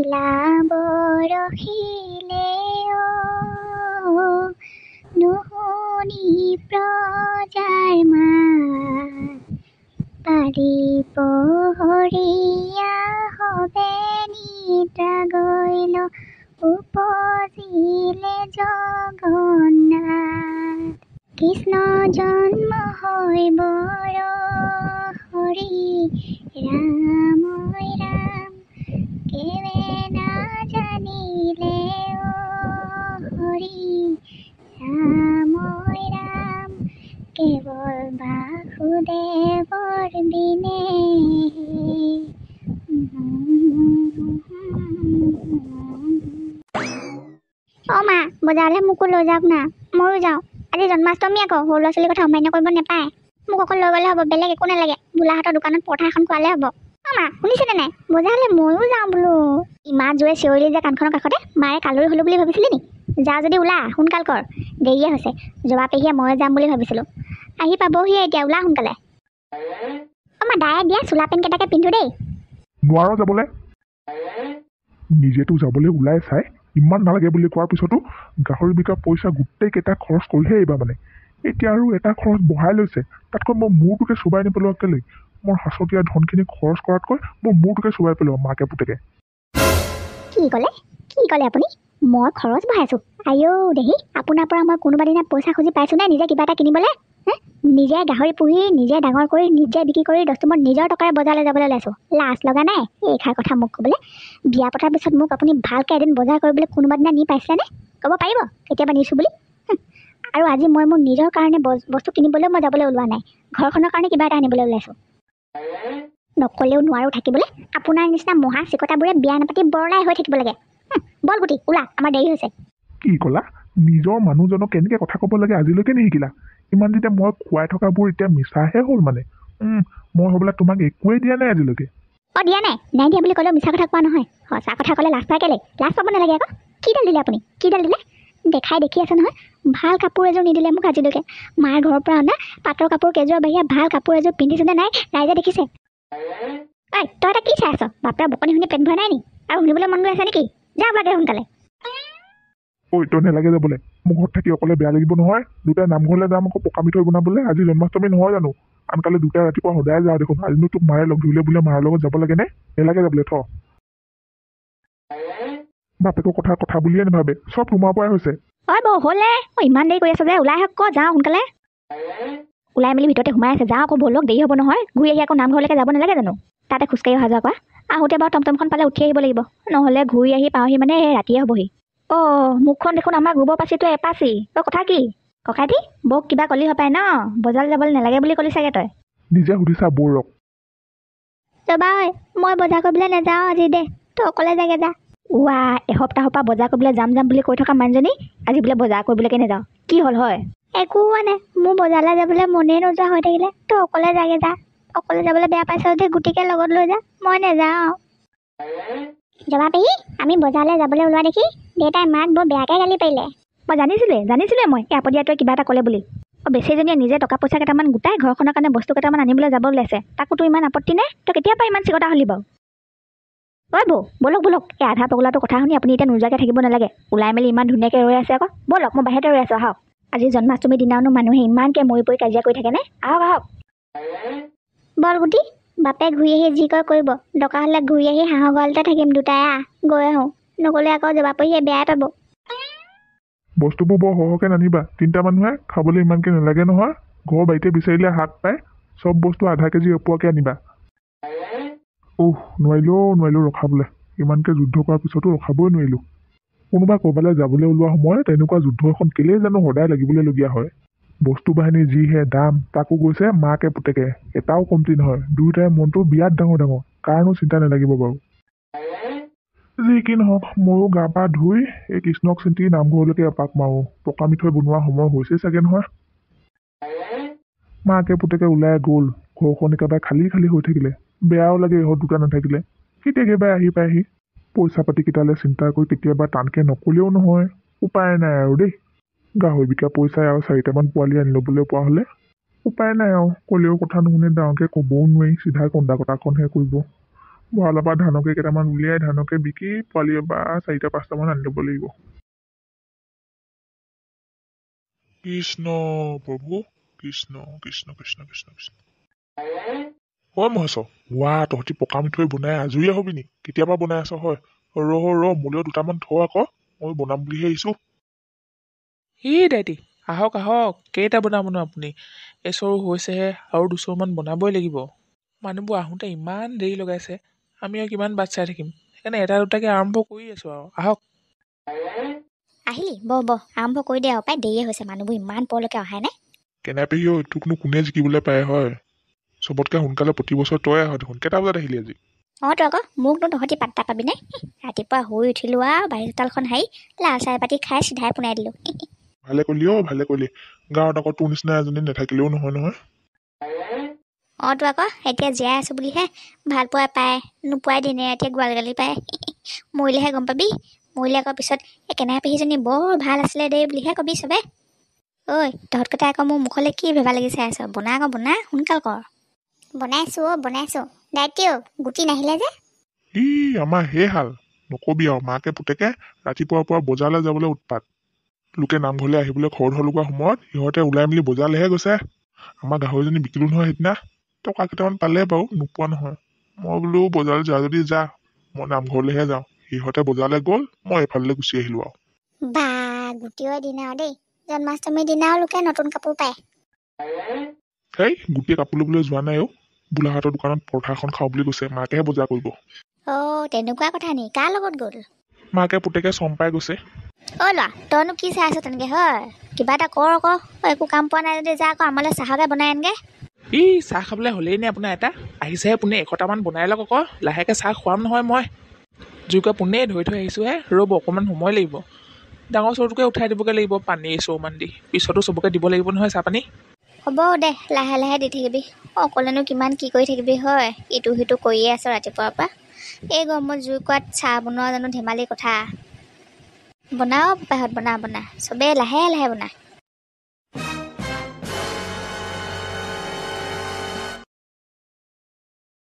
নীলা বৰষিলে নুশুনি প্ৰজাৰ মাত পাৰি পহৰীয়া হবে নিদ্ৰা গৈল উপজিলে জগন্নাথ কৃষ্ণ জন্ম হৈ বৰ হৰি ৰাম ৰাম কেৱে নাজানিলে হৰি ৰাম ৰাম কেৱল বাসুদেৱৰ দিনে অ' মা বজাৰলৈ মোকো লৈ যাওক না ময়ো যাওঁ আজি জন্মাষ্টমী আকৌ সৰু ল'ৰা ছোৱালীৰ কথা অমান্য কৰিব নাপায় মোক অকল লৈ গ'লে হ'ব বেলেগ একো নালাগে বোলাহঁতৰ দোকানত পৰঠা এখন খোৱালে হ'ব অ' মা শুনিছেনে নাই বজাৰলৈ ময়ো যাওঁ বোলো ইমান জোৰে চিঞৰিলি যে কাণখনৰ কাষতে মায়ে কালৰি হ'লো বুলি ভাবিছিলি নি যা যদি ওলা সোনকাল কৰ দেৰিয়ে হৈছে জবা পেহীয়ে মই যাম বুলি ভাবিছিলোঁ আহি পাবহিয়ে এতিয়া ওলা সোনকালে অ' মা দায়ে দিয়া চোলা পেণ্ট কেইটাকে পিন্ধো দেই নোৱাৰো যাবলৈ নিজেতো যাবলৈ ওলাই চাই ইমান নালাগে বুলি কোৱাৰ পিছতো গাহৰি বিকা পইচা গোটেইকেইটা খৰচ কৰিহে আহিবা মানে এতিয়া আৰু এটা খৰচ বঢ়াই লৈছে তাতকৈ মই মূৰটোকে চুবাই নিপেলোৱা কেলৈ মোৰ হাঁচতীয়া ধনখিনি খৰচ কৰাতকৈ মোৰ মূৰটোকে চুবাই পেলোৱা মাকে পুতেকে কি ক'লে আপুনি মই খৰচ বঢ়াইছোঁ আইঅ' দেহি আপোনাৰ পৰা মই কোনোবা দিনা পইচা খুজি পাইছোঁ নে নিজে কিবা এটা কিনিবলৈ নিজে গাহৰি পুহি নিজে ডাঙৰ কৰি নিজে বিক্ৰী কৰি দস্তুমত নিজৰ টকাৰে বজাৰলৈ যাবলৈ ওলাইছোঁ লাজ লগা নাই এইষাৰ কথা মোক ক'বলৈ বিয়া পতাৰ পিছত মোক আপুনি ভালকৈ এদিন বজাৰ কৰিবলৈ কোনোবা দিনা নি পাইছেনে ক'ব পাৰিব কেতিয়াবা নিছোঁ বুলি আৰু আজি মই মোৰ নিজৰ কাৰণে বস্তু কিনিবলৈ মই যাবলৈ ওলোৱা নাই ঘৰখনৰ কাৰণে কিবা এটা আনিবলৈ ওলাইছোঁ নক'লেও নোৱাৰো থাকিবলৈ আপোনাৰ নিচিনা মহা চিকতাবোৰে বিয়া নাপাতি বৰলাই হৈ থাকিব লাগে বল গুটি ওলা আমাৰ দেৰি হৈছে কি ক'লা নিজৰ মানুহজনক কেনেকৈ কথা ক'ব লাগে আজিলৈকে নিশিকিলা ইমান যেতিয়া মই খুৱাই থকাবোৰ এতিয়া মিছাহে হ'ল মানে মই হ'বলা তোমাক একোৱেই দিয়া নাই আজিলৈকে অঁ দিয়া নাই দিয়া বুলি ক'লেও মিছা কথা কোৱা নহয় সঁচা কথা ক'লে লাজ পাই কেলে লাজ পাব নালাগে আকৌ কিডাল দিলে আপুনি কিডাল দিলে দেখাই দেখি আছে নহয় ভাল কাপোৰ এযোৰ নিদিলে মোক আজিলৈকে মাৰ ঘৰৰ পৰা অনা পাটৰ কাপোৰ কেইযোৰৰ বাহিৰে ভাল কাপোৰ এযোৰ পিন্ধিছেনে নাই ৰাইজে দেখিছে ঐ তই এটা কি চাই আছ বাপৰা বকনি শুনি পেট ভৰা নাই নি আৰু শুনিবলৈ মন গৈ আছে নেকি যা লাগে সোনকালে ঐ তই নালাগে যাবলৈ মোৰ ঘৰত থাকি অকলে বেয়া লাগিব নহয় দুটাই নামঘৰলৈ যাম আকৌ পকা মিঠৈ বনাবলৈ আজি জন্মাষ্টমী নহয় জানো আনকালে দুটাই ৰাতিপুৱা সদায় যাওঁ দেখোন আজিনো তোক মায়ে লগ ধৰিলে বোলে মাৰ লগত যাব লাগে নে নেলাগে যাবলৈ থ বাপেকৰ কথা বুলিয়ে নাভাবে চব তোমাৰ পৰাই হৈছে হয় বৌ হ'লে মই ইমান দেৰি কৰি আছোঁ যে ওলাই আহক যাওঁ সোনকালে ওলাই মেলি ভিতৰতে সোমাই আছে যাওঁ আকৌ ব'লক দেৰি হ'ব নহয় ঘূৰি আহি আকৌ নামঘৰলৈকে যাব নালাগে জানো তাতে খোজকাঢ়ি অহা যোৱা কৰা আহোঁতে বাৰু টমটমখন পালে উঠি আহিব লাগিব নহ'লে ঘূৰি আহি পাওঁহি মানে ৰাতিয়ে হ'বহি অঁ মুখখন দেখোন আমাৰ গোবৰ পাচিটো এপাচি তই কথা কি ককাইটি বৌক কিবা কলি হপায় ন বজাৰলৈ যাবলৈ নালাগে বুলি ক'লি চাগে তই নিজে সুধিছা বৌৰক ৰ'বা মই বজাৰ কৰিবলৈ নাযাওঁ আজি দে তই অকলে যাগে যা ৱা এসপ্তাহৰ পৰা বজাৰ কৰিবলৈ যাম বুলি কৈ থকা মানুহজনী আজি বোলে বজাৰ কৰিবলৈকে নাযাওঁ কি হ'ল হয় একো হোৱা নাই মোৰ বজাৰলৈ যাবলৈ মনেই নোযোৱা হৈ থাকিলে তই অকলে যাগে যা অকলে যাবলৈ বেয়া পাইছ যদি গুটিকে লগত লৈ যা মই নাযাওঁ জবা পেহী আমি বজাৰলৈ যাবলৈ ওলোৱা দেখি দেউতাই মাক বৰ বেয়াকৈ গালি পাৰিলে মই জানিছিলোৱে মই এই আপদিয়াটোৱে কিবা এটা ক'লে বুলি অঁ বেছিজনীয়ে নিজে টকা পইচা কেইটামান গোটাই ঘৰখনৰ কাৰণে বস্তু কেইটামান আনিবলৈ যাব ওলাইছে তাকোতো ইমান আপত্তি নাই তই কেতিয়াৰ পৰা ইমান চিকতা হ'লি বাৰু ঐ বৌ ব'লক এই আধা পগলাটো কথা শুনি আপুনি এতিয়া নোযোৱাকৈ থাকিব নালাগে ওলাই মেলি ইমান ধুনীয়াকৈ ৰৈ আছে আকৌ ব'লক মই বাহিৰতে ৰৈ আছোঁ আহক আজি জন্মাষ্টমীৰ দিনানো মানুহে ইমানকৈ মৰি পৰি কাজিয়া কৰি থাকেনে আহক বল গুটি বাপে ঘূৰি আহি যি কয় কৰিব দৰকাৰ হ'লে ঘূৰি আহি হাঁহৰ গঁৰালতে থাকিম দুটাই গৈ আহোঁ নগ'লে আকৌ জবা পেহীয়ে বেয়াই পাব বস্তুবোৰ বৰ সৰহকৈ নানিবা তিনিটা মানুহে খাবলৈ ইমানকৈ নালাগে নহয় ঘৰৰ বাৰীতে বিচাৰিলে হাত পায় চব বস্তু আধা কেজি এপোৱাকৈ আনিবা নোৱাৰিলোঁ ৰখাবলৈ ইমানকৈ যুদ্ধ কৰাৰ পিছতো ৰখাবই নোৱাৰিলোঁ কোনোবা ক'ৰবালৈ যাবলৈ ওলোৱা সময়ত তেনেকুৱা যুদ্ধ এখন কেলেই জানো সদায় লাগিবলৈলগীয়া হয় বস্তু বাহিনীৰ যিহে দাম তাকো গৈছে মাকে পুতেকে এটাও কমতি নহয় দুয়োটাই মনটো বিৰাট ডাঙৰ কাৰণো চিন্তা নালাগিব বাৰু যি কি নহওক ময়ো গা পা ধুই এই কৃষ্ণক চিন্তি নামঘৰলৈকে এপাক মাৰোঁ পকা মিঠৈ বনোৱা সময় হৈছেই চাগে নহয় মাকে পুতেকে ওলাই গ'ল ঘৰখন একেবাৰে খালী হৈ থাকিলে বেয়াও লাগে ইহঁত দুটা নাথাকিলে কেতিয়াবাই আহি পায়হি পইচা পাতি কেইটালৈ চিন্তা কৰি কেতিয়াবা টানকৈ নক'লেও নহয় উপায় নাই আৰু দেই গাহৰি বিকা পইচাই আৰু 4টামান পোৱালি আনি ল'বলৈ পোৱা হ'লে উপায় নাই আৰু ক'লেও কথা নুশুনে ডাঙৰকৈ ক'বও নোৱাৰি চিধা কন্দা কটাখনহে কৰিব ভঁৰালৰ পৰা ধানকে কেইটামান উলিয়াই ধানকে বিকি পোৱালি বা 4-5টামান আনি ল'ব লাগিব। কৃষ্ণ প্ৰভু কৃষ্ণ কৃষ্ণ কৃষ্ণ কৃষ্ণ কৃষ্ণ। হয় মহেশ, তহঁতি পকা মিঠৈ বনাই আজৰিয়ে হবি নি? কেতিয়াবা বনাই আছ হয়? ৰ মোলৈও দুটামান থ আকৌ, মই বনাম বুলিহে আহিছো। দাইটি আহক আহক, কেইটা বনাবনো আপুনি? এচৰু হৈছেহে, আৰু দুচৰুমান বনাবই লাগিব। মানুহবোৰ আহোঁতে ইমান দেৰি লগাইছে, আমি আৰু কিমান বাট চাই থাকিম। সেইকাৰণে এটা দুটাকৈ আৰম্ভ কৰি আছোঁ আৰু। আহক। আহিলি আৰম্ভ কৰি দে আৰু পাই, দেৰিয়ে হৈছে, মানুহবোৰ ইমান পৰলৈকে অহাই নাই। কেনে পেহী ঐ, তোকনো কোনে জিকিবলৈ পায় হয়? চবতকৈ সোনকালে প্ৰতি বছৰ তই আহ দেখোন। কেইটা বজাত আহিলি আজি? তো আকৌ মোকনো তহঁতি পাত্তা পাবি নাই? ৰাতিপুৱা শুই উঠিলোঁ আৰু বাৰী চোতালখন হাৰি লাল চাহ পাতি খাই চিধাই পোনাই দিলোঁ। ভালে কৰিলি ভালে কৰিলি। গাঁৱত আকৌ তোৰ নিচিনা এজনী নাথাকিলেও নহয়। তো আকৌ এতিয়া জীয়াই আছোঁ বুলিহে ভাল পোৱা পায়, নোপোৱাই দিনে ৰাতিয়ে গোৱাল গালি পায়। মৰিলেহে গম পাবি, মৰিলে আকৌ পিছত কেনেহা পেহীজনী বৰ ভাল আছিলে দেই বুলিহে কবি চবে। ঐ তহঁতকেইটা আকৌ মোৰ মুখলৈ কি ভেবা লাগি চাই আছ? বনা আকৌ বনা, সোনকাল কৰ। বনাইছোঁ দায়িত্ব গুটি নাহিলে যে। আমাৰ সেই হাল নকবি আৰু, মাকে পুতেকে ৰাতিপুৱাৰ পৰা বজাৰলৈ যাবলৈ উৎপাত। লোকে নামঘৰলৈ আহিবলৈ খৰ ধৰ লগোৱা সময়ত সিহঁতে ওলাই মেলি বজাৰলৈহে গৈছে। আমাৰ গাহৰিজনী বিকিলো নহয় সেইদিনা, টকা কেইটামান পালে বাৰু, নোপোৱা নহয়। মই বোলো বজাৰলৈ যা যদি যা, মই নামঘৰলৈহে যাওঁ। সিহঁতে বজাৰলৈ গ'ল, মই এইফালে গুচি আহিলো আৰু। বা গোটেই দিন আৰু দেই, জন্মাষ্টমীৰ দিনাও লোকে নতুন কাপোৰ পায়। সেই গোটেই কাপোৰ ল'বলৈ যোৱা নাই বোলাহঁতৰ দোকানত পৰঠা এখন খাওঁ বুলি কৈছে, মাকেহে বজাৰ কৰিব। তেনেকুৱা কথা নি? কাৰ লগত গ'ল? মাকে পুতেকে চম্পাই গৈছে। ল'ৰা তইনো কি চাই আছ তেনেকে হয়? কিবা এটা কৰ আকৌ, একো কাম পোৱা নাই যদি যা আকৌ আমালৈ চাহকে বনাই আনগে। চাহ খাবলৈ হ'লেই নে আপোনাৰ এটা? আহিছেহে পোনে, 100টামান বনাই লওক আকৌ, লাহেকৈ চাহ খুৱাম নহয় মই। জুইকুৰা পোনেই ধৰি থৈ আহিছোঁহে, ৰ'ব অকণমান সময় লাগিব। ডাঙৰ চৰুটোকে উঠাই দিবগৈ লাগিব, পানী চৰুমান দি। পিছতো চবকে দিব লাগিব নহয় চাহপানী। হ'ব দে, লাহে লাহে দি থাকিবি। অকলেনো কিমান কি কৰি থাকিবি হয়? ইটো সিটো কৰিয়ে আছ ৰাতিপুৱাৰ পৰা। এই গৰমত জুইকুৰাত চাহ বনোৱা জানো ধেমালি কথা? বনাও বাপাহঁত, বনা চবেই লাহে লাহে বনা।